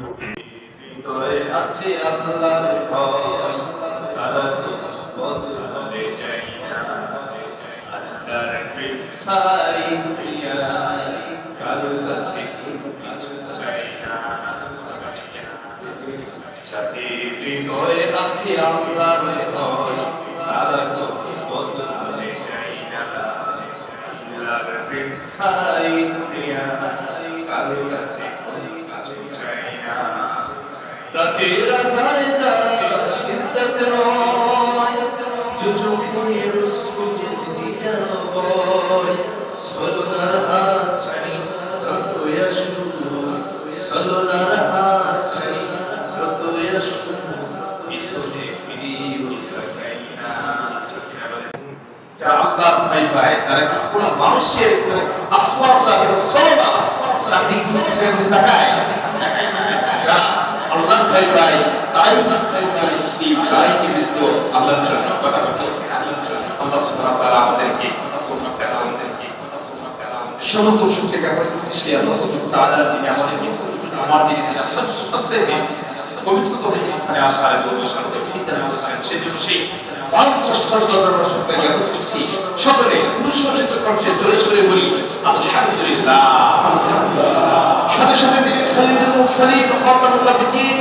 হৃদয়ে আছে আল্লাহর ভয়, তারা বদলাতে চাই না। আল্লাহর প্রেম ছাড়াই দুনিয়ায় কারো কাছে কিছু চাই না। যাদের হৃদয়ে আছে আল্লাহর ভয়, তারা বদলাতে চাই না। আল্লাহর প্রেম ছাড়াই দুনিয়ায় কারো কাছে কিছু চাই না। রাতের আধারে যারা সিদ্ধাতে রয়, চোখের সুযোগ যেন বয়, সলোনার হাত ছাড়ি স্রোতই আসু, সলোনার হাত ছাড়ি স্রোতই আসু, পিছনে ফিরিয়ে তাকাই না। যারা আল্লাহর ভয় পায় তারা কি পুরো মানুষের আশপাশে সলোনা তার দিক থেকে তাকায়? যারা আল্লাহর ভয় পায় তাই মুসলিম, তাই কিন্তু আল্লাহর জন্য কথা বলছে। আল্লাহ সুবহানাহু ওয়া তাআলা আমাদেরকে সমস্ত সুখে ব্যাপার করছে সে আল্লাহ সুবহানাহু ওয়া তাআলা, যিনি আমাদেরকে আমার দিনে সবচেয়ে পবিত্রতম স্থানে আসার বলছেন ফিতরা বলছেন। সেজন্য সেই সকলে পুরুষোচিত কণ্ঠে জোরে সোরে বলি আলহামদুলিল্লাহ। সাথে সাথে তিনি সাল্লাল্লাহু মুরসালিন খাতামুল নবিয়্যিন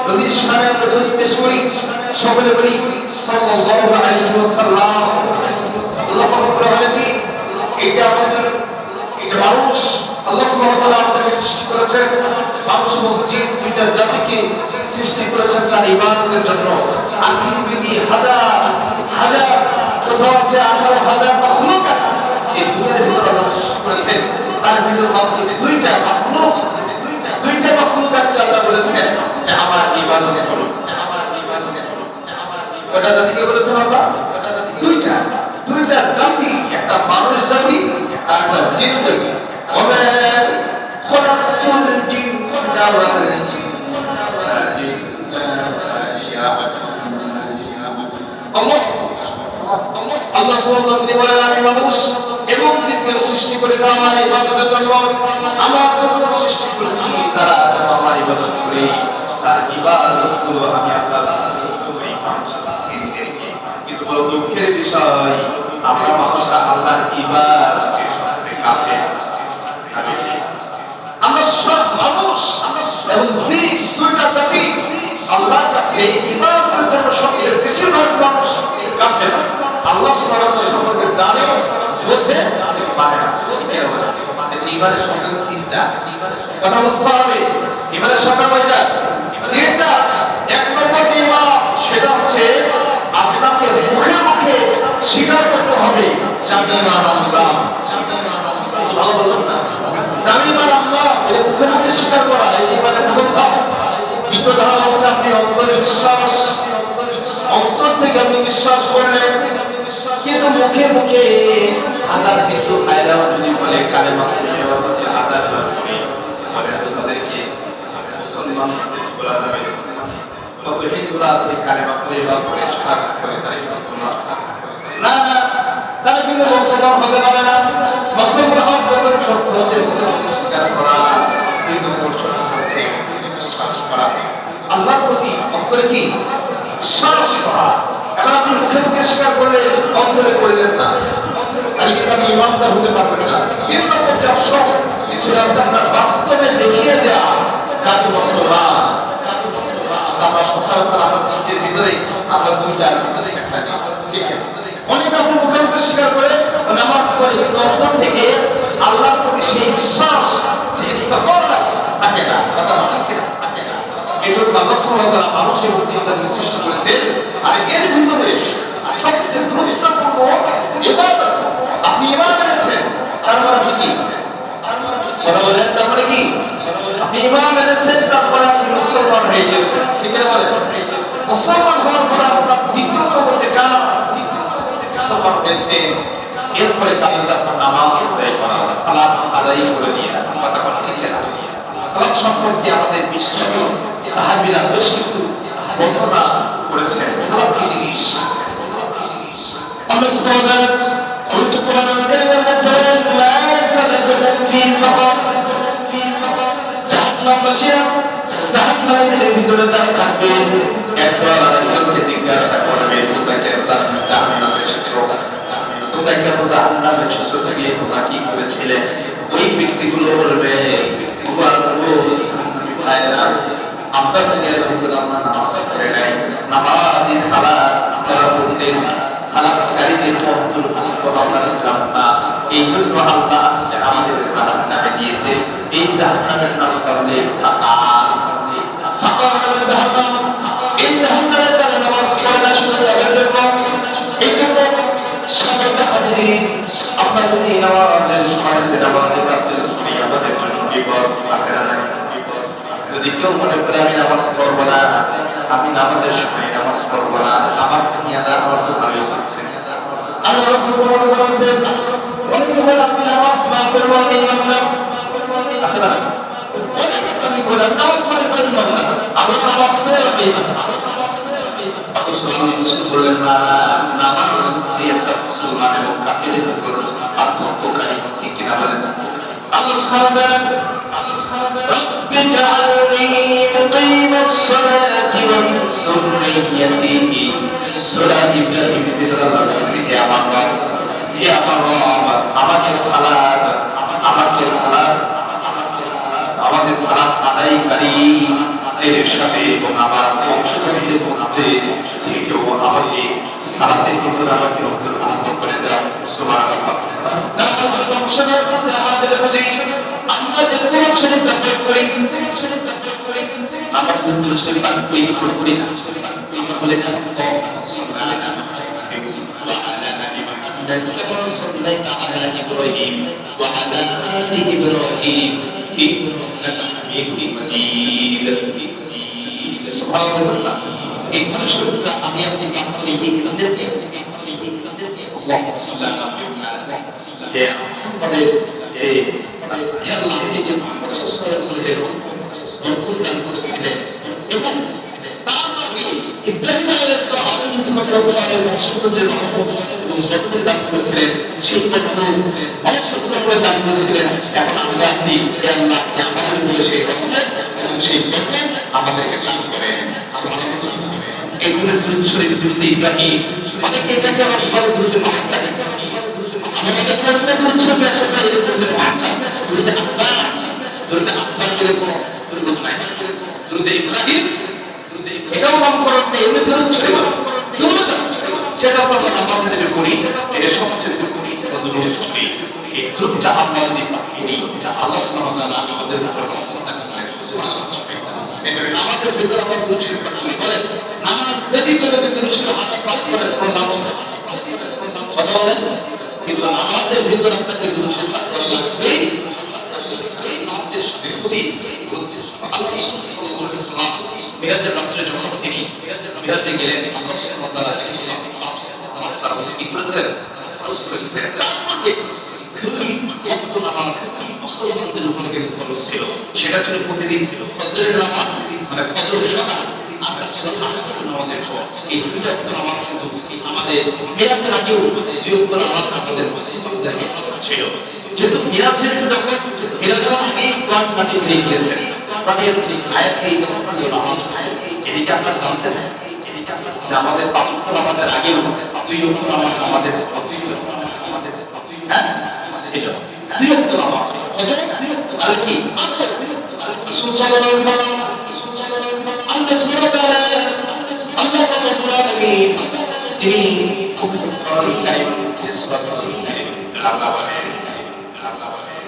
নবীর শানে আমরা দরুদ পেশ করি। সকলে বলি সাল্লাল্লাহু আলাইহি ওয়াসাল্লাম। আল্লাহু রাব্বুল আলামিন এই যে আমাদের এই যে মানুষ আল্লাহ সুবহানাহু ওয়া তাআলা আমাদেরকে সৃষ্টি করেছেন, মানুষ এবং জিন দুইটা জাতিকে সৃষ্টি করেছেন তার ইবাদতের জন্য। আর পৃথিবীতে হাজার হাজার কোথাও আছে 18,000 মাখলুকাত এই দুনিয়ার ভিতরে আল্লাহ সৃষ্টি করেছেন। তার ভিতরে মাত্র দুইটা মাখলুকাতকে আল্লাহ বলেছেন যে আমার ইবাদত করো। কয়টা জাতিকে বলেছেন আল্লাহ? দুইটা জাতি, একটা মানুষ জাতি আর একটা জিন জাতি। ওমা খালাকুল জিন্না ওয়াল ইনসা ইল্লা আল্লাহ সুবহানাহু ওয়া তাআলা বলেন আমি মানুষ এবং জিনকে সৃষ্টি করেছি আমার ইবাদতের জন্য। আমার জন্য সৃষ্টি করেছি তারা আমার ইবাদত করে। তার ইবাদতগুলো আমি আল্লাহ করি জিনদেরকে। কিন্তু বড় দুঃখের বিষয় আমরা মানুষরা আল্লাহর ইবাদতকে সবচেয়ে কাফের। আমরা সব মানুষ এবং জিন দুইটা জাতি আল্লাহর কাছে ইবাদতের জন্য সবচেয়ে বেশিরভাগ মানুষ কাফের। আল্লাহ সুবহানাহু ওয়া তাআলা সম্পর্কে জানে বোঝে পারে না। ইবাদের সংখ্যা তিনটা, কথা বুঝতে হবে। ইবাদের সংখ্যা কয়টা? তিনটা। এক নম্বর যে ইমান সেটা হচ্ছে আপনাকে মুখে মুখে স্বীকার করতে হবে আমি ইমান আনলাম। সুবহানাল্লাহ বলুন না, আমি ইমান আনলাম, এটা মুখে মুখে স্বীকার করা এই ইমানের প্রথম ধাপ। দ্বিতীয় ধাপ হচ্ছে আপনি অন্তরে বিশ্বাস, অন্তর থেকে আপনি বিশ্বাস করলেন। কিন্তু মুখে মুখে হাজার কিন্তু আয়রাও যদি বলে কালেমা পড়ে হাজার করে বলে তাদেরকে মুসলমান বলা যাবে। কত হিন্দুরা আছে কালেমা পড়ে বা পড়ে সারা করে তারা মুসলমান না, না তারা কিন্তু মুসলমান হতে পারে না। মুসলমান হওয়ার প্রথম শর্ত হচ্ছে স্বীকার করা, কিন্তু শর্ত হচ্ছে বিশ্বাস করা, আল্লাহর প্রতি অন্তরে কি বিশ্বাস করা। এখন আপনি মুখে মুখে স্বীকার করলে অন্তরে করলেন না, তাই কিন্তু আপনি ইমানদার হতে পারবেন না। তিন নম্বর যে অপশন সেটা হচ্ছে আপনার বাস্তবে দেখিয়ে দেওয়া জাতি মুসলমান। আমরা সচরাচর আমার নিজের ভিতরে আমরা দুইটা একটা ঠিক আছে। অনেক আছে মুখে মুখে স্বীকার করে নামাজ পড়ে কিন্তু অন্তর থেকে আল্লাহর প্রতি সেই বিশ্বাস থাকে না। এজন্য আল্লাহ সুবহানাহু ওয়া তাআলা মানুষের উদ্দীপনা সৃষ্টি করেছে। আর এর ভিতরে সবচেয়ে গুরুত্বপূর্ণ ইবাদত। আপনি ঈমান এনেছেন তার মানে কি? কথা বলেন, তার মানে কি? আপনি ঈমান এনেছেন তারপরে আপনি মুসলমান হয়ে গেছেন। ঠিক আছে বলেন, মুসলমান হওয়ার পর আপনার দ্বিতীয় নম্বর যে কাজ মুসলমান হয়েছেন, এরপরে কাজ আপনার নামাজ আদায় করা, সালাত আদায় করে নিয়ে কথা বলা ঠিক না। সালাত সম্পর্কে আমাদের বিশেষজ্ঞ সাহাবীরা বেশ কিছু বর্ণনা করেছেন। সালাত কি জিনিস? আল্লাহ সুবহানাহু ওয়া তাআলা পবিত্র কোরআনের কারিমের মধ্যে লা সালাতুন ফি সাফার জাহান্নামবাসীরা জাহান্নামের ভিতরে যারা থাকবে একবার আরেকজনকে জিজ্ঞাসা করবে তোমরা কেন জাহান্নামে এসেছো, তোমরা কেন জাহান্নামে এসেছো, থাকলে তোমরা কি করেছিলে? ওই ব্যক্তিগুলো বলবে তোমার জাহান্নামী ভাইরা আমরা থেকে ভিতরে আমরা নামাজ পড়ে নাই, নামাজি সালাত তারা বলতেন, সালাতকারীদের অন্তর্ভুক্ত আমরা ছিলাম না, এই জন্য আল্লাহ আজকে আমাদের জাহান্নামে দিয়েছে। এই জাহান্নামের নাম কারণে সাকার, সাকার নামে জাহান্নাম। এই জাহান্নামে যারা নামাজ পড়ে না শুধু তাদের জন্য। এই জন্য সম্মানিত হাজিরিন, আমরা যদি নামাজের সময় নামাজের কাছে শুনি আমাদের জন্য বিপদ আছে না? যদি কেউ মনে করে আমি নামাজ পড়বো না, আমি নামাজের সময় নামাজ পড়বো না, আমার দুনিয়াটা আমার তো ভালোই হচ্ছে। আল্লাহ রাব্বুল আলামিন বলেছেন, অনেকে বলে আমি নামাজ না পড়বো আমি ইমাম না, আছে না? অনেকে বলে নামাজ পড়লে আমি ইমাম না, আমি নামাজ পড়লে আমি ইমাম না। অথচ আমি মুসলিম বললেন না, নামাজ হচ্ছে একটা মুসলমান এবং কাফেরের উপর আত্মহত্যাকারী, ঠিক কিনা বলেন? আল্লাহ সুবহানাহু ওয়া তাআলা رب اجعلني مقيم الصلاة ومن ذريتي সূরা ইব্রাহিম এর হে আমার রব, হে আমার রব, আমাকে সালাত আদায়কারী এর সাথে এবং আমার বংশধরদের মধ্যে থেকেও আমাকে সালাতের ভিতরে আমাকে অন্তর্ভুক্ত করে দাও। সুবহানাল্লাহ। আমাদের বংশধর মধ্যে আমাদের প্রতি আমরা যে কোরআন শরীফ পাঠ করি, আমরা দুরূদ শরীফ পাঠ করি বলে না كما صليت على إبراهيم وعلى آل إبراهيم إنك حميد مجيد سبحان الله إن شرط أبي أبي بكر اللهم صل على محمد يا আমাদের এই আল্লাহ নিজে মুহাম্মদ সাল্লাল্লাহু আলাইহি ওয়াসাল্লাম দান করেছিলেন এবং তার আগে ইব্রাহিম আলাইহিস সালামের বংশধরদের মধ্যে দান করেছিলেন, সেই কথা অবশ্যই দান করেছিলেন। এখন আমরা আছি আল্লাহ আমাদের উপরে সেই রহমত এবং সেই বরকত আমাদেরকে দান করেন। এই জন্য দুরূদ শরীফ দুরূদ ইব্রাহিম অনেকে এটাকে আবার বলে দুরূদ মুহাম্মদ। আমাদের প্রত্যেক দুরূদ শরীফ আসলে এরকম দুরূদ আকবার এরকম দুরূদ নাই, দুরূদ ইব্রাহিম এটাও নামকরণ নেই, এমনি দুরূদ শরীফ আছে, দুরূদ আছে, সেটা তো আমরা নামাজ হিসেবে পড়ি, এটা সবচেয়ে পড়ি দুরূদ শরীফ। এই দুরূদটা আমরা যদি পড়ি এটা আল্লাহ সুবহানাহু ওয়া তাআলা আমাদের উপর রহমত করেন। সুবহানাল্লাহ। এটা নামাজের ভিতরে আমরা দুরূদ শরীফ পড়ি, বলে নামাজ ব্যতীত যদি দুরূদ শরীফ হাজার পাঠ করেন কোন নামাজ কথা বলেন, কিন্তু নামাজের ভিতরে আপনাকে দুরূদ শরীফ পাঠ করা লাগবে। ইসলামের সাথে খুবই আল্লাহ সাল্লাল্লাহু আলাইহি ওয়াসাল্লাম মিরাজের রাত্রে যখন তিনি মিরাজে গেলেন, আল্লাহ সুবহানাহু ওয়া তাআলা নামাজ তার মধ্যে কি করেছিলেন? নামাজ মুসলমানদের উপর কিন্তু ফরজ ছিল, সেটা ছিল প্রতিদিন ফজরের নামাজ, মানে ফজর সকাল, আর ছিল আসরের নামাজের পর। এই দুইটা ওয়াক্ত নামাজ কিন্তু আমাদের মিরাজের আগেও দুই ওয়াক্ত নামাজ আমাদের মুসলমানদের ছিল। যেহেতু মিরাজ হয়েছে, যখন মিরাজ হওয়ার আগেই কোরআন নাজিল হয়ে গিয়েছে, কোরআনের আয়াত এই নামাজ এদিকে আপনারা জানতেন যে আমাদের পাঁচ ওয়াক্ত নামাজের আগেও দুই ওয়াক্ত নামাজ আমাদের ছিল, হ্যাঁ ছিল দুই ওয়াক্ত নামাজ। আর কি আসর রাসূল সাল্লাল্লাহু আলাইহি ওয়াসাল্লাম আল্লাহ সুবহানাহু ওয়া তাআলা আল্লাহ রাব্বুল আলামিন তিনি কোরআন কারীম সূরা আল্লাহ বলেন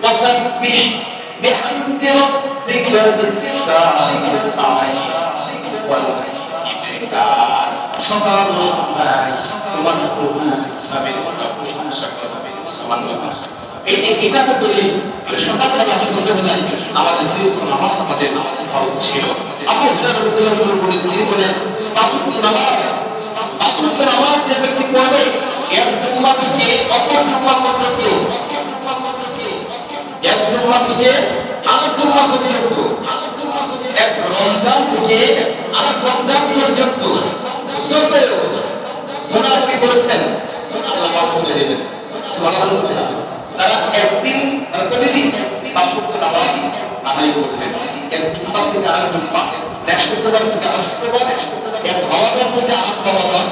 وسبح بحمد ربك بالساعي والإبكار সকাল ও সন্ধ্যায় তোমার প্রভু নামের প্রশংসা করবে। সুবহানাল্লাহ। এটা তো দলিল, সকালবেলা আমি বলতে বললাম আমাদের দুই ওয়াক্ত নামাজ আমাদের ফরজ ছিল। আবু হুরায়রা রাদিয়াল্লাহু আনহু বলেন, তিনি বলেন পাঁচ ওয়াক্ত নামাজ যে ব্যক্তি পড়বে এক জুমা থেকে অপর জুমা পর্যন্ত, এক জুমা থেকে আরেক জুমা পর্যন্ত, এক রমজান থেকে আরেক রমজান পর্যন্ত সোনারবি বলেছেন আল্লাহ মাফ করে দিবেন। সুবহানাল্লাহ। তারা একদিন প্রতিদিন পাঁচ ওয়াক্ত নামাজ আদায় করবেন। এক জুম্মা থেকে আরেক জুম্মা, এক শুক্রবার থেকে আরেক শুক্রবার, এক রমাদান থেকে আরেক রমাদান,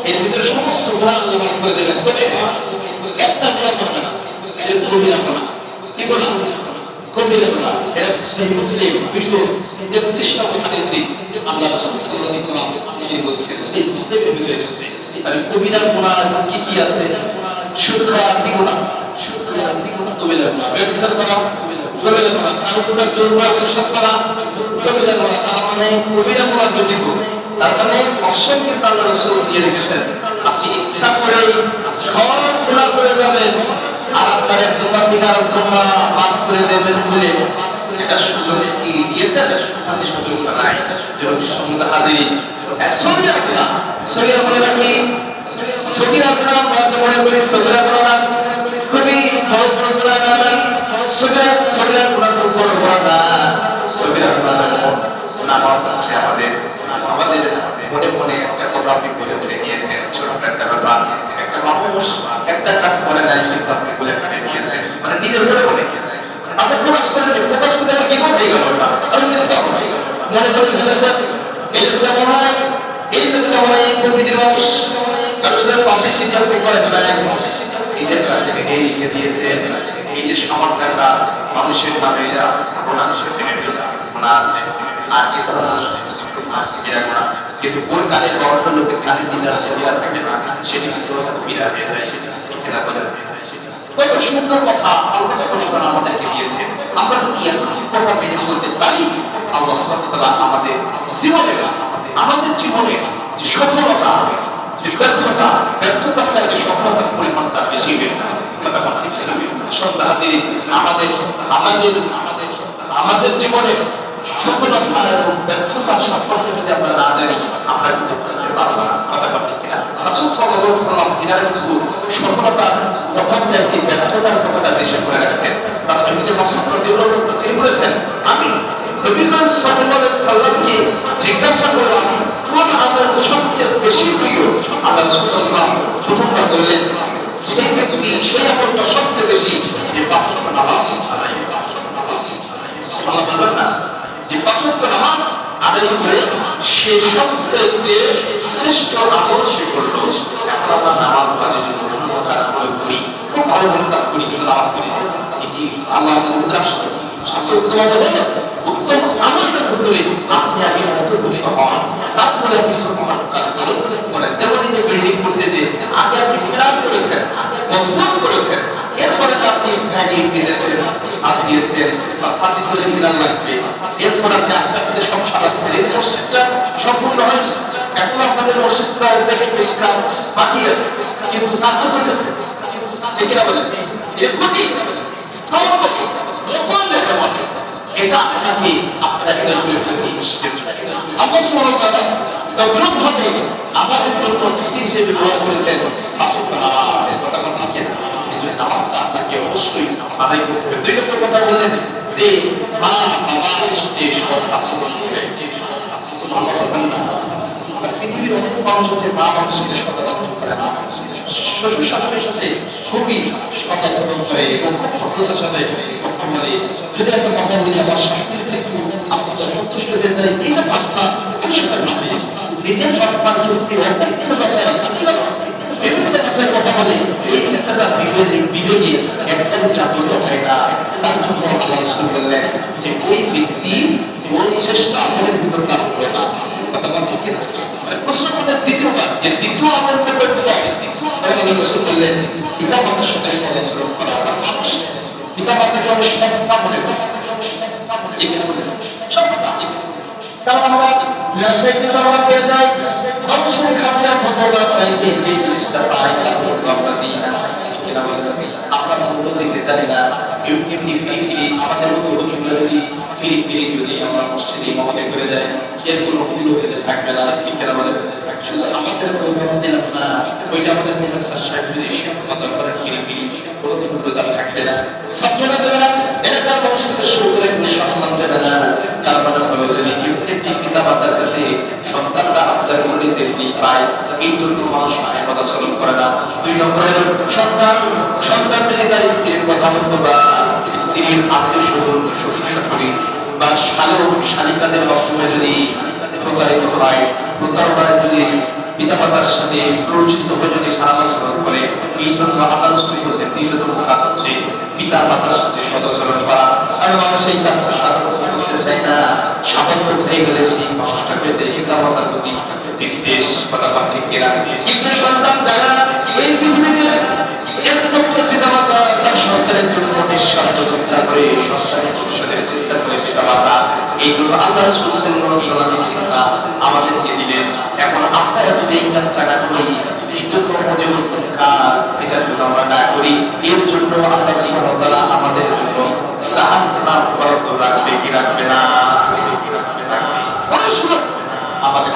এর ভিতরে সমস্ত গুনাহ আল্লাহ মাফ করে দেবেন। একটা গুনাহ করবে না, সেটা কবিরা গুনাহ। কি গুনাহ? কবিরা গুনাহ। এটা সহিহ মুসলিম 233 নম্বর হাদিসে আল্লাহ রাসূল সাল্লাল্লাহু আলাইহি ওয়াসাল্লাম তিনি বলেছেন, সহিহ মুসলিমের ভিতরে এসেছে। তাহলে কবিরা গুনাহ কি কি আছে? সুদ খাওয়া কি গুনাহ? সুদ খাওয়া কি গুনাহ? কবিরা গুনাহ। ব্যভিচার করা কবিরা গুনাহ। কারোর জোর করা, দোষারোপ করা কবিরা গুনাহ। তার মানে কবিরা গুনাহ ব্যতীত, তার মানে অপশন কিন্তু আল্লাহ রাসূল দিয়ে রেখেছেন। আপনি ইচ্ছা করে সব গুনাহ করে যাবেন আর আপনার একজন বান্দার জন্য মাফ করে দেবেন বলে এটা সুযোগ কি দিয়েছেন? হাদিস সুযোগ নাই। যেমন সম্মানিত হাজির, সগীরা গুনাহ, সগীরা গুনাহ কি? সগীরা গুনাহ আমরা মনে করি সগীরা গুনাহ খুবই বড় বড় গুনাহ না, সগীরা গুনাহ বড় বড় না। সগীরা গুনাহ নামাজ আছে আমাদের মনে মনে একটা কথা আপনি বলে বলে দিয়েছেন, ছোট একটা ব্যাপার, একটা মানুষ একটা কাজ করে নাই কিন্তু আপনি বলে ফেলে দিয়েছেন, মানে নিজের মনে বলে দিয়েছেন। আপনি প্রকাশ করলেন, প্রকাশ করলে কি কোথায় গেল? মনে করে ফেলেছেন। এই লোকটা মনে হয়, এই লোকটা মনে হয় প্রকৃতির মানুষ, কারোর সাথে পাবলিসিটি আপনি করেন না, নিজের কাছ থেকে এই লিখে দিয়েছেন। এই যে সামর্থ্যটা মানুষের নামে মানুষের মনে আছে, আর কি ধরনের কিন্তু কোন কালের বড় লোকের কানে দিদার সেবিরা থাকে না, সেটি বিরা হয়ে যায়। সেটা বলে কত সুন্দর কথা আল্লাহ সুবহানাহু আমাদেরকে দিয়েছে। আমরা কি এত কথা মেনে চলতে পারি? আল্লাহ সুবহানাহু ওয়া তাআলা আমাদের জীবনে যে সফলতা, যে ব্যর্থতা চাইতে সফলতার পরিমাণটা বেশি হয়ে যায়। সন্তান হাজির, আমাদের জীবনে সফলতা এবং ব্যর্থতা সম্পর্কে যদি আমরা না জানি, আমরা কিন্তু বুঝতে পারবো না। কথা ঠিক কিনা? রাসূল সাল্লাল্লাহু আলাইহি ওয়াসাল্লাম তিনার সফলতার কথা চাইতে ব্যর্থতার কথাটা বেশি করে রাখতেন। রাসূল নিজের মাসুদ রাদিয়াল্লাহু আনহু তিনি বলেছেন, আমি নবী করিম সাল্লাল্লাহু আলাইহি ওয়াসাল্লামকে জিজ্ঞাসা করলাম, কোন আমল সবচেয়ে বেশি প্রিয়? আল্লাহ রাসূল সাল্লাল্লাহু আলাইহি ওয়াসাল্লাম প্রথমবার বললেন, সেই ব্যক্তি সেই আমলটা সবচেয়ে বেশি যে পাঁচ ওয়াক্ত নামাজ আদায় করে। সুবহানাল্লাহ বলবেন না? যে পাঁচ ওয়াক্ত নামাজ আদায় করে সে সবচেয়ে শ্রেষ্ঠ আমল সে করলো। এখন আমরা নামাজ কাজে করি, খুব ভালো ভালো কাজ করি, কিন্তু নামাজ করি না। আল্লাহ আমাদের উত্তম আমলের ভিতরে আপনি আগে অন্তর্ভুক্ত হন, তারপরে আপনি ছোট কাজ করেন। যেমন এই যে বিল্ডিং করতে যে আগে আপনি প্ল্যান করেছেন, মজবুত করেছেন, এরপরে আপনি সাইডিং দিয়েছেন, ছাদ দিয়েছেন, বা ছাদ করে মিলান লাগবে, এরপর আপনি আস্তে আস্তে সব সাজাচ্ছেন। এই মসজিদটা সম্পূর্ণ হয়নি, এখন আপনাদের মসজিদটা দেখে বেশি কাজ বাকি আছে, কিন্তু কাজ তো চলতেছে। ঠিক কিনা বলেন? এর ক্ষতি স্তম্ভ এটা আপনাকে আপনারা আল্লাহ সুবহানাহু ওয়া তাআলা তদ্রুপভাবে আমাদের জন্য অতিথি হিসেবে ব্যবহার করেছেন পাঁচ ওয়াক্ত নামাজ। কথা ঠিক না? এই যে নামাজটা আপনাকে অবশ্যই আদায় করতে হবে। দুই নম্বর কথা বললেন যে মা বাবার সাথে সৎ আচরণ করবে। পৃথিবীর অনেক মানুষ আছে মা বাবার সাথে সৎ আচরণ করে না, শ্বশুর শাশুড়ির সাথে খুবই সৎ আচরণ করে এবং খুব ভদ্রতার সাথে কথা বলে। যদি একটা কথা বলি আমার শাশুড়িতে একটু আপনার সন্তুষ্ট হয়ে যায়, এটা বার্তা সেটা ভাবে নিজের বার্তার ক্ষেত্রে অপরিচিত ভাষায় বিভিন্ন ভাষায় কথা বলে, এই চিন্তাটা বিবেকে একটা জাগ্রত হয় না। তার জন্য আল্লাহ রাসূল বললেন যে ওই ব্যক্তি ওই শ্রেষ্ঠ আমলের ভিতর লাভ করে না। কথা ঠিক কিনা? প্রশ্ন করলেন দ্বিতীয়বার যে দ্বিতীয় আমল করতে হবে, তখন রাসূল বললেন পিতা মাতার সাথে সদাচরণ করা। পিতা মাতাকে আমি সস্তা মনে করি, ঠিক কিনা বলেন? সস্তা তারা আমরা মেসেজে আমরা পেয়ে যাই, মানুষের কাছে ভদ্রতা চাইতে এই জিনিসটা পাই না, আমরা দিই না। আমরা মূল্য দিতে জানি না। এমনি ফিরি আমাদের মতো হুজুররা যদি ফিরি যদি আমরা মসজিদে ইমামতি করে যাই, এর কোনো মূল্য দিতে থাকবে না। ঠিক কিনা বলেন? শুধু আমাদের কোনো দিলাম না, ওইটা আমাদের প্রফেসর সাহেব যদি শিক্ষকতা করে ফিরি কোনো মূল্যতা থাকবে না। ছাত্ররা দেবে না, এলাকার মানুষদের শুরু করে কোনো সম্মান দেবে না। তার মানে পিতা মাতার কাছে সন্তানরা আপনার মূল্য পায়, এই জন্য মানুষ সদাচরণ করে না। দুই নম্বরের সন্তান যদি তার স্ত্রীর কথা বলতো বা স্ত্রীর আত্মীয় স্বজন শ্বশুর শাশুড়ি বা শালিকাদের মাধ্যমে যদি প্রতারিত হয়, প্রতারণায় যদি পিতামাতার সাথে প্ররোচিত হয়ে যদি সারাচরণ করে, এই জন্য আল্লাহ রাসূল বলতেন দ্বিতীয়তম কাজ হচ্ছে পিতা মাতার সাথে সদাচরণ করা। কারণ মানুষ এই কাজটা সাধারণত করতে চায় না, সামান্য হয়ে গেলে সেই মানুষটা পেতে পিতা মাতার প্রতি বিদ্বেষ কথা ঠিক কেনা। কিন্তু সন্তান যারা এই পৃথিবীতে পিতা মাতা তার সন্তানের জন্য নিঃস্বার্থ চিন্তা করে, সন্তানের ভবিষ্যতের চিন্তা করে পিতা মাতা, এইগুলো আল্লাহ রাসূল সাল্লাল্লাহু আলাইহি ওয়াসাল্লামের শিক্ষা আমাদেরকে দিলেন। এখন আপনারা যদি এই কাজটা না করি, এটা সমাজে উত্তম কাজ, এটা যদি আমরা না করি, এর জন্য আল্লাহ সুবহানাহু ওয়া তাআলা আমাদের জন্য জাহান্নাম বরাদ্দ রাখবে কি রাখবে না? আমাদের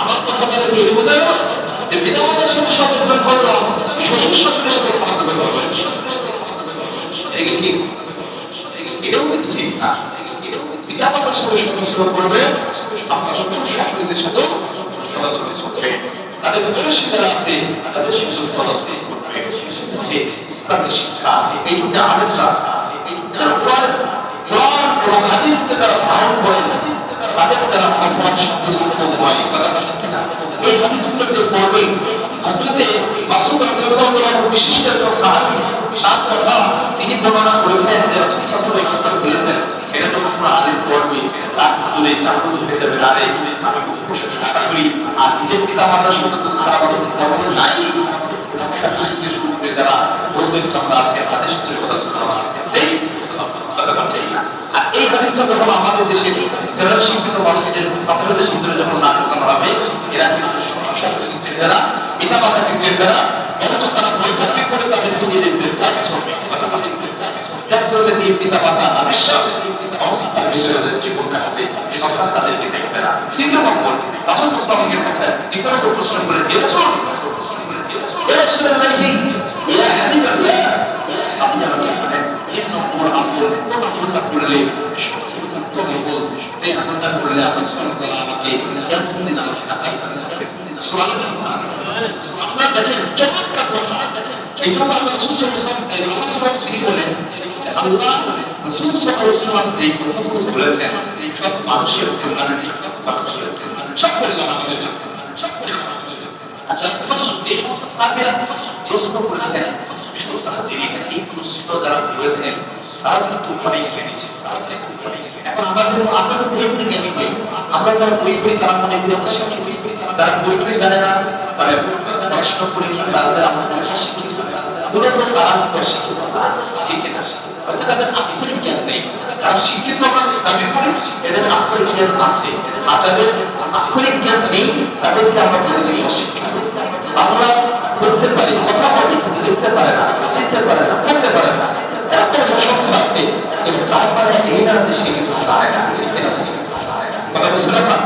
আমার কথা বলে বোঝায় যে পিতা মাতার সাথে সদাচরণ করলাম, শ্বশুর শাশুড়ির সাথে খারাপ ব্যবহার করছি, এটাও কিন্তু ঠিক না। পিতা মাতার সাথে সদাচরণ করবে, আপনার শ্বশুর শাশুড়িদের সাথে সদাচরণ করবে, তাদের বয়সী যারা আছে তাদের সাথে সদাচরণ করবে। ইসলামের শিক্ষা এই যে আলেমরা যারা কোরআন এবং হাদিসকে যারা ধারণ করেন, তাদের দ্বারা আপনার সাথে হয় কথা ঠিক না। এই হাদিসগুলো যে পড়বে, হযরতে মাসউদ রাদিয়াল্লাহু আনহু বিশিষ্ট সাহাবী, তার কথা তিনি বর্ণনা করেছেন যে রাসূল সাল্লাল্লাহু আলাইহি ওয়াসাল্লাম বলেছেন, এটা তো পুরো হাদিস পড়বে তার দূরে চাকু হয়ে যাবে, আরে আমি শ্বশুর শাশুড়ি আর নিজের পিতা মাতার সাথে তো খারাপ আচরণ করবো নাই, শাশুড়িকে শুরু করে যারা বলবেন আমরা আজকে তাদের সাথে সদাচরণ আছে, এই কথা চাই না। আর এই হাদিসটা যখন আমাদের দেশে যারা শিক্ষিত মানুষদের ছাত্রদের ভিতরে যখন নাটক করা হবে, এরা কিন্তু শাশুড়িকে চেনবে না, পিতা মাতাকে চেনবে না, অথচ তারা বই চাকরি করে তাদের নিজেদের ক্লাস চলবে, ক্লাস চলবে দিয়ে পিতা মাতা বিশ্বাস অবস্থার ভিতরে জীবন কাটাবে, সন্তান তাদেরকে দেখবে না। তৃতীয় নম্বর, রাসূল সাল্লাল্লাহু আলাইহি ওয়াসাল্লাম দ্বিতীয় প্রশ্ন করে দিয়েছেন, ইয়া রাসূলুল্লাহ ইয়া হাবিবাল্লাহ, আপনি আমাকে বলেন এই নম্বর আপন কোন আমলটা করলে সেই আমলটা করলে আল্লাহ সুবহানাহু ওয়া তাআলা আমাকে কিয়ামতের দিন আমাকে বাঁচাবেন। সুবহানাল্লাহ। আপনারা দেখেন চমৎকার কথা, এই জন্য আল্লাহ রাসূল সাল্লাল্লাহু আলাইহি ওয়াসাল্লাম তিনি বলেন আল্লাহ রাসূল সাল্লাল্লাহু আলাইহি ওয়াসাল্লাম যে কথাগুলো বলেছেন সব মানুষের কল্যাণের জন্য, মানুষের সব কল্যাণ আমাদের জন্য। আচ্ছা, যে সমস্ত সাহাবীরা প্রশ্ন করেছেন, এই প্রশ্ন যারা করেছেন তারা কিন্তু অনেক জ্ঞানী ছিল। এখন আমাদের বই পড়ে জ্ঞানী হই, আমরা যারা বই পড়ি তারা মনে করি আমরা শিক্ষিত, তারা বই পড়ে জানে না, মানে পড়াশোনা করিনি, তাদের আমাদের শিক্ষিত, ওরা তো তারা শিক্ষিত ঠিক না, অর্থাৎ তাদের আক্ষরিক জ্ঞান নেই। তারা শিক্ষিত দাবি করে, এদের আক্ষরিক জ্ঞান আছে, আর যাদের আক্ষরিক জ্ঞান নেই তাদেরকে আমরা বলে দিই অশিক্ষিত। বাংলা বলতে পারি, কথা বলি, লিখতে পারে না, চিনতে পারে না, পড়তে পারে না, এত সশক্ত আছে, কিন্তু তারপরে এই না যে সে কিছু চায় না, কথা বুঝতে না।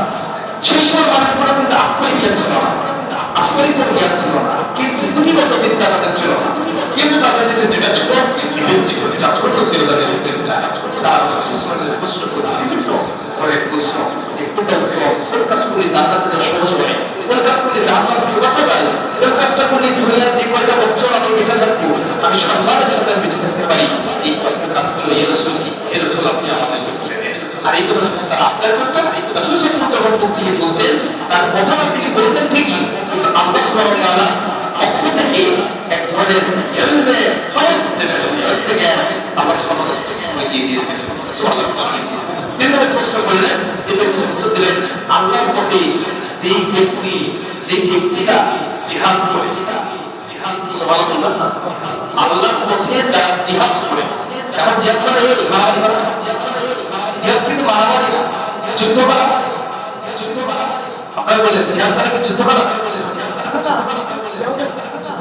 সেই সময় মানুষগুলো কিন্তু আক্ষরিক জ্ঞান ছিল না, আক্ষরিক জ্ঞান ছিল না, কিন্তু পুঁথিগত বিদ্যা তাদের ছিল না, কিন্তু তাদের কাছে যেটা ছিল চাচরত ছিল, তাদের তার প্রশ্ন করতে বিভিন্ন ধরনের প্রশ্ন, কোন কাজ করলে জান্নাতে যাওয়া সহজ হয়, কোন কাজ করলে জাহান্নাম থেকে বাঁচা যায়, কোন কাজটা করলে দুনিয়ার যে কয়টা বছর আমি বেঁচে থাকবো আমি সম্মানের সাথে বেঁচে থাকতে পারি, এই কয়েকটা কাজ করলে এ রাসূল আপনি আমাদের করতে দেন। আর এই কথা তারা আবদার করতেন, রাসূল সাল্লাল্লাহু আলাইহি ওয়াসাল্লাম তিনি বলতেন, তার কথাটা তিনি বলতেন ঠিকই, কিন্তু আল্লাহ সুবহানাহু ওয়া তাআলা পক্ষ থেকে এক ধরনের ইলমে ফায়জ থেকে আল্লাহ সুবহানাহু ওয়া তাআলা দিয়ে দিয়েছেন। সুবহানাল্লাহ। তিনি প্রশ্ন করলেন, তিনি উত্তর দিলেন, আল্লাহর পথে যে ব্যক্তিরা জিহাদ করে, জিহাদ সুবহানাল্লাহ, আল্লাহর পথে যারা জিহাদ করে, যারা জিহাদ করে মারামারি, জিহাদ কিন্তু মারামারি না, যুদ্ধ করা, আপনারা বলেন জিহাদ করে কি যুদ্ধ করা?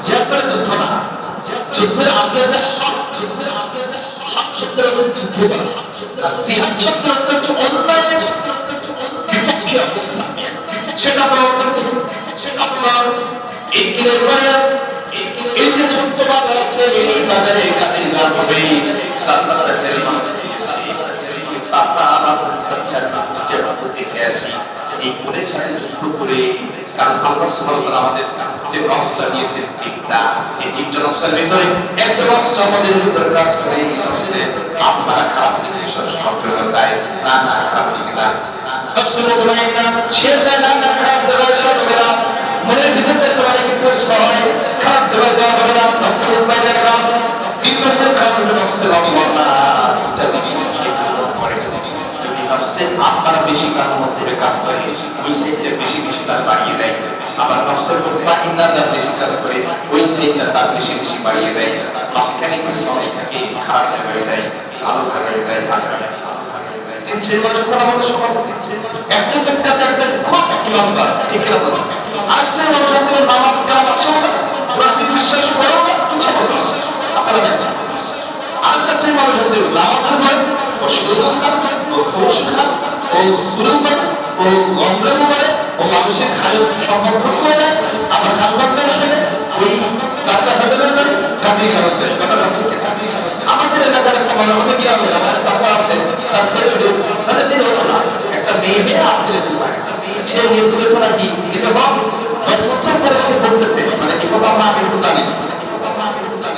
জিহাদ করে যুদ্ধ না, যুদ্ধের আদেশে হক শব্দের অর্থ যুদ্ধ করা, আর জিহাদ শব্দের অর্থ অন্যায় বিপক্ষে অবস্থান, সেটা প্রবর্তন করুন। আপনার এই কিলের ঘরে এই যে ছোট্ট বাজার আছে, এই বাজারে কাজের যা হবে জান্নাতের নির্মাণ হয়েছে, আপনারা আমার চর্চার মাধ্যমে যে বাজার দেখে আসি, এই করে ছাড়ে যুদ্ধ করে, কারণ আল্লাহ সুবহানাহু ওয়া তাআলা আমাদের যে নফসটা দিয়েছেন টিপটা, এই টিপটা নফসের ভিতরে একটা নফস আমাদের ভিতরে কাজ করে, এই নফসে আপনারা খারাপ জিনিস সব সবসময় চায়, না না খারাপ দিকে না, নফসের মতো নাই না, সে চায় না না খারাপ জায়গায় যাওয়া হবে না, মনের ভিতর থেকে অনেক প্রশ্ন হয় খারাপ জায়গায় যাওয়া হবে না, নফসের উৎপাদনের কাজ, তিন নম্বর কাজ হচ্ছে নফসের অবমাননা, নফসের আপনারা বেশি কারণ মধ্যে কাজ করে, ওই সাইডে বেশি বেশি কাজ বাড়িয়ে দেয়, আবার নফসের বা ইন্নাজার বেশি কাজ করে, ওই সাইডটা তার বেশি বেশি বাড়িয়ে দেয়, মাঝখানে কিছু মানুষ থাকে খারাপ হয়ে যায়, ভালো হয়ে যায়, তিন শ্রেণীর মানুষ আছে আমাদের সমাজে, একজন ব্যক্তি আছে একজন খুব ইমানদার, ঠিক না বলুন, আর শ্রেণীর মানুষ আছে নামাজ কালাম আছে রাতে বিশ্বাস করেও না কিছু বছর আসলে না, আর একটা শ্রেণীর মানুষ আছে নামাজের পরে ও শুধু খারাপ ও খুশ খারাপ ও শুরু করে ও গন্ধ করে ও মানুষের খাদ্য সম্পর্ক করে দেয়, আবার খাদ্য শুনে ওই চারটা হোটেলে যায় কাজী খারাপ যায়, কথাটা ঠিক না? আমাদের এলাকার একটা মনে হতে কি হবে, আমার চাষা আছে তার ছেলে রয়েছে, তাহলে ছেলে হতো না, একটা মেয়ে আসলে সে নিয়ে করেছে নাকি এটা হোক, 10 বছর পরে সে বলতেছে, মানে এই কথা আমরা আগে জানি,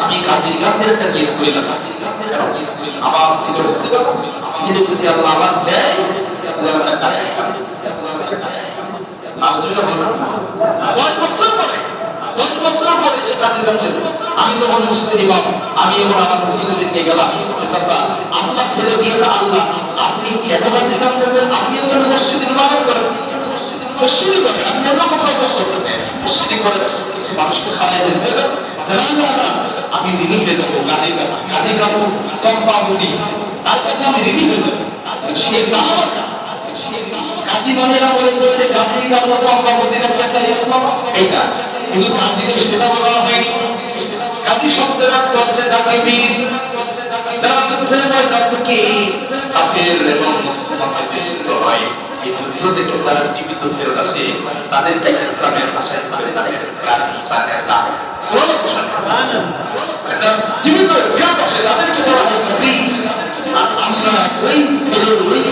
আমি কাজীর গাছের একটা নিয়ে করিলাম, আমার ছেলে যদি আল্লাহ আমার দেয় আমি তো মনে মসজিদে ইমাম, আমি এবার আমার মসজিদে নিয়ে গেলাম, আপনার ছেলে দিয়েছে আল্লাহ, আপনি কেন কাজের কাম করবেন, আপনি ওখানে মসজিদের ইমামত করেন, মসজিদে করেন, আপনি অন্য কোথাও কাজ করতে নেন, মসজিদে করেন, কিছু মানুষকে খাওয়াই দেন, আমি ঋণী হয়ে যাবো গাজীর কাছে, গাজীর কাছে চম্পাবতী তার কাছে আমি ঋণী হয়ে যাবো, সে কাজী মানেরা বলে যে কাজী কাজ চম্পাবতী একটা ইসলাম এইটা, কিন্তু কাজীদের সেটা বলা হয়নি, কাজী শব্দের অর্থ হচ্ছে জাতিবীর, যারা যুদ্ধের ময়দান থেকে কাফের এবং মুসলমানদের যুদ্ধ হয়, এই যুদ্ধ থেকে তারা জীবিত ফেরত আসে, তাদেরকে ইসলামের ভাষায় বলে তাদের কাজী বা নেতা, জীবিত ফেরত আসে তাদেরকে বলা হয় কাজী। আমরা ওই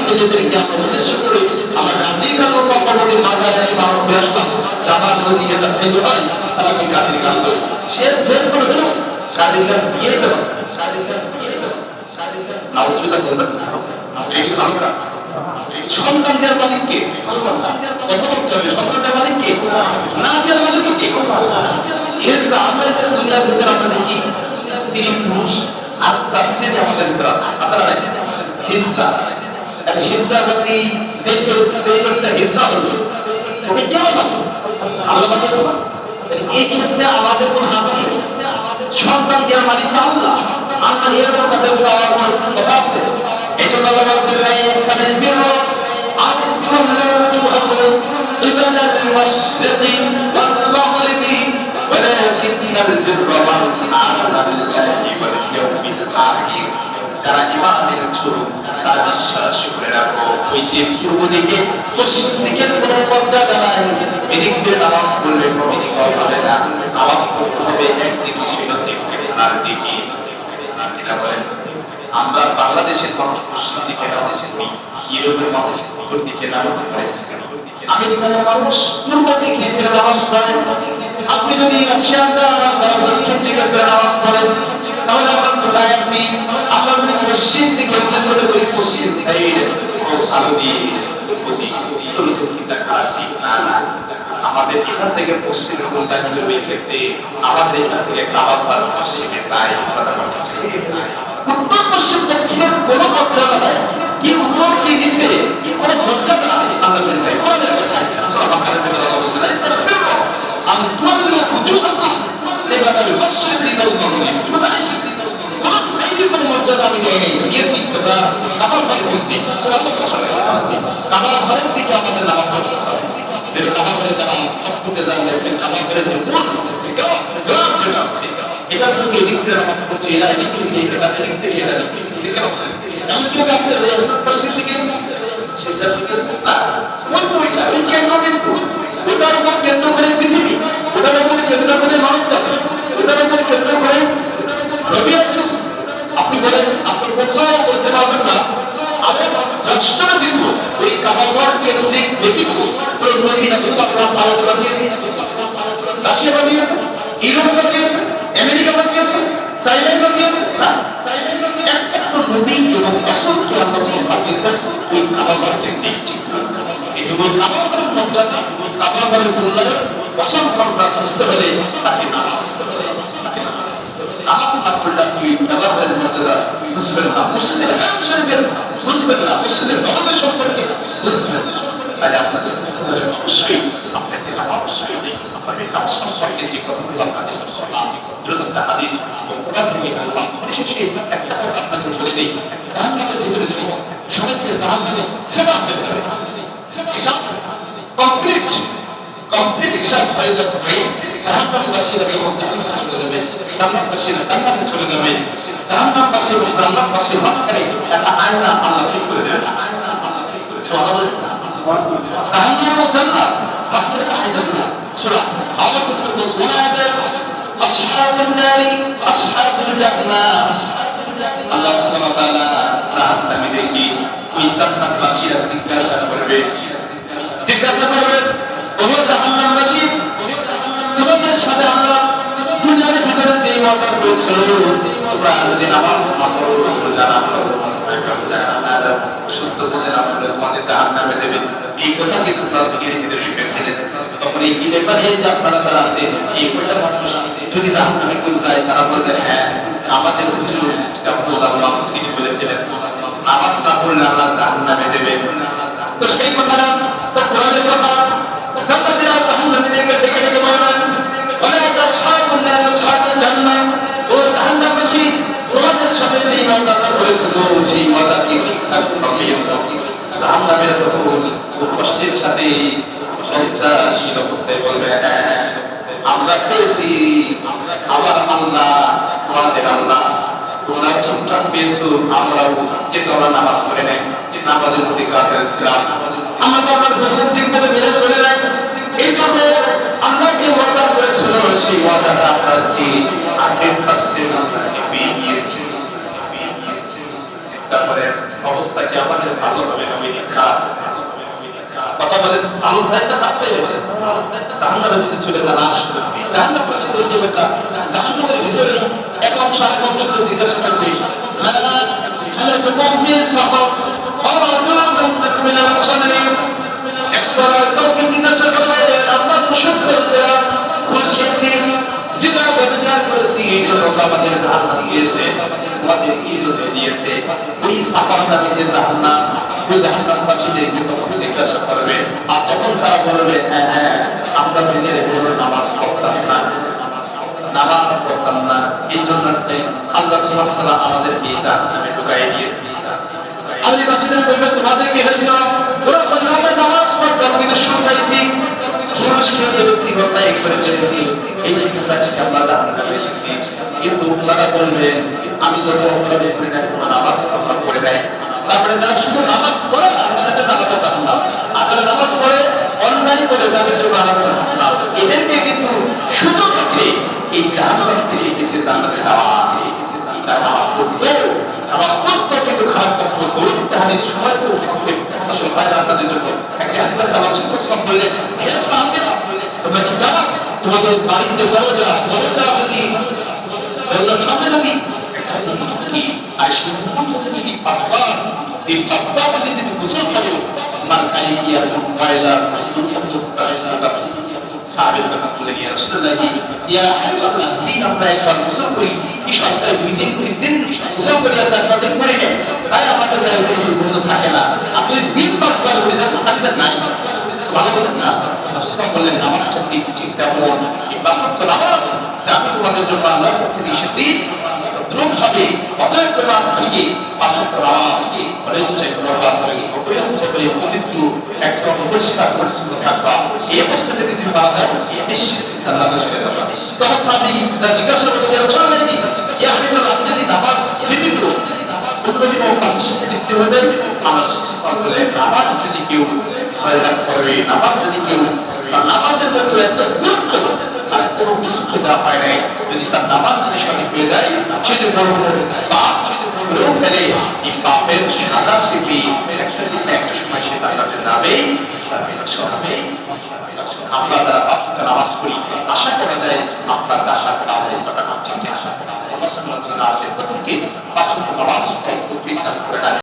ছেলেদেরকে আমরা উদ্দেশ্য করে আমরা কাজীর গান সম্পর্কে বাজারে আমরা ফিরে আসলাম, যাবার যদি এটা ছেলে হয় তারা কি কাজীর গান বলে, সে জোর করে দিল কাজীর গান দিয়ে দিতে পারছে, নাউজুবিল্লাহ বলবেন এই ভালো কাজ। সন্তান দেওয়ার মালিক কে? কথা বলতে হবে, সন্তান দেওয়ার মালিক কে? না দেওয়ার মালিক কে? হিজরা, আমরা এটা দুনিয়ার ভিতরে আমরা দেখি তিন পুরুষ আর তার ছেলে আমাদের ভিতরে আছে, আছে না? হিজরা, হিজরা জাতি সেই লোকটা হিজরা হয়েছে, ওকে কে বলতো? আল্লাহ বলেছে না? এই ক্ষেত্রে আমাদের কোন হাত আছে? সন্তান দেওয়ার মালিক তো আল্লাহ, আল্লাহ এর কাছে চাওয়ার কোনো কথা আছে? এই জন্য আল্লাহ বলছেন লাইসাল বিররা আন তুওয়াল্লু ওজুহাকুম কিবালাল মাশরিকি ওয়াল মাগরিবি ওয়ালাকিন্নাল বিররা মান আমানা বিল্লাহি ওয়াল ইয়াউমিল আখির। যারা ঈমান এনেছো তারা বিশ্বাস করে রাখো, ওই যে পূর্ব দিকে পশ্চিম দিকের কোনো মর্যাদা নাই, এদিক দিয়ে নামাজ পড়লে কোনো সওয়াব হবে না, নামাজ পড়তে হবে একদিকে, সেটা থেকে আর দিকে। এটা বলেন আমরা বাংলাদেশের মানুষ পশ্চিম দিকে নামাজ পড়ি, ইউরোপের মানুষ উত্তর দিকে নামাজ পড়ে, আমেরিকার মানুষ পূর্ব দিকে ফিরে নামাজ পড়ে, আপনি যদি রাশিয়ার দক্ষিণ দিকে ফিরে নামাজ পড়েন তাহলে আমরা কোথায় আছি? আমরা যদি পশ্চিম দিকে মনে করি পশ্চিম সাইড ভালো দিয়ে খারাপ দিক, না না, আমাদের এখান থেকে পশ্চিমের কোনটা হিন্দুদের ক্ষেত্রে আমাদের এখান থেকে কাবাবার পশ্চিমে তাই উত্তর পশ্চিম দক্ষিণের কোনো মর্যাদা নাই, কি উপর কি নিচে কোনো মর্যাদা নাই, আমরা জানি না। কোরআনের কথা সূরা বাকারা থেকে আল্লাহ বলেছেন আন তুওয়াল্লু ওজুহাকুম কিবালাল মাশরিকি ওয়াল মাগরিবি, কোন সাইডের কোনো মর্যাদা আমি দেই নাই, দিয়েছি তোমরা কাবার ঘরের দিকে, কাবার ঘরের দিকে আমাদের নামাজ পড়তে হবে। কাবার ঘরে যারা হসপিটালে যারা দেখবেন কাবার ঘরে যে যেটা আছে এটা থেকে এদিক থেকে নামাজ পড়ছে, এরা এদিক থেকে এটা এদিক থেকে এটা ঠিক আছে, এমন কেউ আছে পশ্চিম দিকে সেটা হইতেছে না, কোন পয়সা ওই কেন্দ্র কিন্তু ওটার উপর কেন্দ্র করে পৃথিবী, ওটার উপর কেন্দ্র করে মানব জাতি, ওটার উপর কেন্দ্র করে রবি আসুন। আপনি বলেন আপনি কোথাও বলতে পারবেন না আরে রাষ্ট্রটা দিব ওই কাবাগর কেন্দ্রিক ব্যতীত কোন নবী রাসূল আল্লাহ পালন করেছেন, রাশিয়া বানিয়েছে, ইউরোপ বানিয়েছে, আমেরিকা বানিয়েছে, চাইনা বানিয়েছে না, একটা নবী এবং রাসূলকে আল্লাহ সুবহানাহু পাঠিয়েছেন ওই কাবা ঘরকে সৃষ্টি করতে। এটুকু কাবা ঘরের মর্যাদা, কাবা ঘরের মূল্যায়ন অসংখ্য আমরা বুঝতে পারি, তাকে নামাজ পড়তে হবে, তাকে নামাজ না পড়লে আপনি কাবা ঘরের মর্যাদা বুঝবেন না, মসজিদের হারাম শরীফের বুঝবেন না, মসজিদের নববী সম্পর্কে বুঝবেন না। তাই আপনাকে অবশ্যই আপনাকে নামাজ পড়তে হবে, কাজ সম্পর্কে যে কথাগুলো আপনাকে বললাম, রচিত হাদিস এবং কোরআন থেকে আল্লাহ পরিশেষে একটা কথা আপনাকে বলে দেই, জাহান্নামের ভিতরে যদি সবাইকে জাহান্নামে সেবা পেতে হবে, হিসাব কমপ্লিট হিসাব হয়ে যাবে, জাহান্নামবাসীরা এবং জান্নাতে চলে যাবে, জান্নাতবাসীরা জান্নাতে চলে যাবে, জাহান্নামবাসী এবং জান্নাতবাসীর মাঝখানে একটা আয়না আল্লাহ তৈরি করে দেবেন। জাহান্নাম ও জান্নাত মাঝখানে একটা আয়না, সূরা আল্লাহ তাআলা বলছেন আসহাবুন নারি আসহাবুল জান্নাহ। আল্লাহ সুবহানাহু ওয়া তাআলা জাহান্নামীদেরকে ওই জান্নাতবাসীরা জিজ্ঞাসা করবে ওহে জাহান্নামবাসী, তোমাদের সাথে আল্লাহ দুনিয়ার ভিতরে যে ওয়াদা করেছিল তোমরা যে নামাজ না পড়ো, যারা নামাজ না পড়ো, সত্য বলে আসলে তোমাদের জাহান্নামে দেবে, এই কথা কি তোমরা দুনিয়ার ভিতরে শিখেছিলে? তখন এই কি ব্যাপারে যে আপনারা যারা আছেন এই কথা মানুষ যদি জাহান্নামে কেউ যায় তারা বলবেন হ্যাঁ আমাদের হুজুর আব্দুল্লাহ মাহফুজ বলেছিলেন নামাজ না পড়লে আল্লাহ জাহান্নামে দেবে। তো সেই কথাটা তো কোরআনের কথা, জান্নাতীরা জাহান্নামীদেরকে ডেকে ডেকে বলবেন ওয়া আসহাবুন নার আসহাবুল জান্নাহ, ও জাহান্নামবাসী তোমাদের সাথে যে ওয়াদা হয়েছিল সেই ওয়াদা কি ঠিকঠাক হবে? জাহান্নামীরা তো খুব কষ্টের সাথে লজ্জাশীল অবস্থায় বলবে হ্যাঁ আমরা পেয়েছি, আবার আল্লাহ আমাদের আল্লাহ তোমরা সন্তান পেয়েছো, আমরাও কিন্তু আমরা নামাজ পড়ে নাই, নামাজের প্রতি কাফের ছিলাম, আমরা তো আমার হুকুম ঠিক মতো মেনে চলে নাই, এই জন্য আল্লাহ যে ওয়াদা করেছিল সেই ওয়াদাটা আপনাকে 100% আপনাকে পেয়ে গিয়েছি। তারপরে অবস্থা কি আমাদের ভালো হবে না খারাপ? কথা বলেন ভালো সাইডটা হাতে জাহান্নামে যদি চলে যান আসলে জাহান্নাম প্রসিদ্ধ ব্যাপারটা জাহান্নামের ভিতরে এক অংশ আরেক অংশকে জিজ্ঞাসা করবে সালাতুকুম ফি সাফার একবার জিজ্ঞাসা করবে আমরা প্রশংস করেছিলাম, ঘুষ খেয়েছি, জিনা ব্যভিচার করেছি, এই জন্য আমাদের জাহান্নাম দিয়েছে, আমাদের কি জন্য দিয়েছে? ওই সাফার নামে যে জাহান্নাম, ওই জাহান্নামবাসীদেরকে তখন জিজ্ঞাসা করবে, আর তখন তারা বলবে হ্যাঁ হ্যাঁ আমরা দিনের ভিতরে নামাজ পড়তাম না, নামাজ পড়তাম না, এই জন্য আল্লাহ সুবহানাহু ওয়া তাআলা আমাদেরকে জাহান্নামে ঢুকাই দিয়েছে। আদিবাসীদের বলবে তোমাদেরকে হয়েছিলাম তোরা বলবে নামাজ পড়তাম কিন্তু সুদ খাইছি, ঘুষ খেয়েছি, অন্যায় করে ফেলেছি, এই যে আমরা জাহান্নামে এসেছি। কিন্তু তারা বলবে আমি যত অপরাধ করে না তোমরা নামাজ পড়ে দেয়, তারপরে যারা শুধু নামাজ পড়ে না তাদের আলাদা জাহান্নাম, আর যারা নামাজ পড়ে অন্যায় করে তাদের জন্য আলাদা জাহান্নাম। এদেরকে কিন্তু সুযোগ আছে এই জাহান্নাম থেকে বেঁচে জান্নাতে যাওয়া আছে। তারা নামাজ পড়তে নামাজ পড়তে কিন্তু খারাপ কাজ করতে তাহলে সময় তো আসলে বাইরে আপনাদের জন্য একটা হাদিস সালাম শেষ বললেন হে সাহাবীরা তোমরা কি জানো তোমাদের বাড়ির যে দরজা যদি দরজার সামনে যদি আর সেই যদি পাঁচবার এই পাঁচবার যদি তুমি গোসল করো তোমার খালি কি আর মোবাইলা সাহাবীরা বললেন ইয়া রাসূলুল্লাহ ইয়া হাবিবাল্লাহ দিন আমরা একবার গোসল করি কি সপ্তাহে দুই দিন তিন গোসল করি আর চার পাঁচ দিন করে নেই, তাই আমাদের গায়ে কোনো বন্ধ থাকে না, আপনি দিন পাঁচবার করে দেন তাহলে নাই ভালো বলেন না। রাসূল বললেন নামাজটা ঠিক তেমন ইবাদত নামাজ আমি তোমাদের জন্য আল্লাহর কাছে এসেছি দ্রুতভাবে অতএব তোমরা আজ থেকে পাঁচ ওয়াক্ত নামাজকে পরিচয় করে পবিত্র একদম পরিষ্কার পরিচ্ছন্ন থাকবা, এই অবস্থা যদি তুমি পারা যায় নিশ্চিত জান্নাতে চলে যাবা। তখন সাহাবী জিজ্ঞাসা করছে রাসূলুল্লাহ ইয়া হাবিবাল্লাহ যদি নামাজ ব্যতীত অন্য মানুষের লিপ্ত হয়ে যায় আমার বলে নামাজ যদি কেউ সয়লাভ করে, নামাজ যদি কেউ নামাজের মধ্যে এত গুরুত্ব আর কোনো কিছুকে দেওয়া হয় নাই, যদি তার নামাজ যদি সঠিক হয়ে যায় সে যে বড় বড় পাপ করেও ফেলে এই পাপের সাজা সে পেয়ে একটা সময় সে জান্নাতে যাবে। আমরা যারা পাঁচ ওয়াক্ত নামাজ পড়ি আশা না আসে, প্রত্যেকে 5 ওয়াক্ত নামাজ পড়তে ফিট করে না।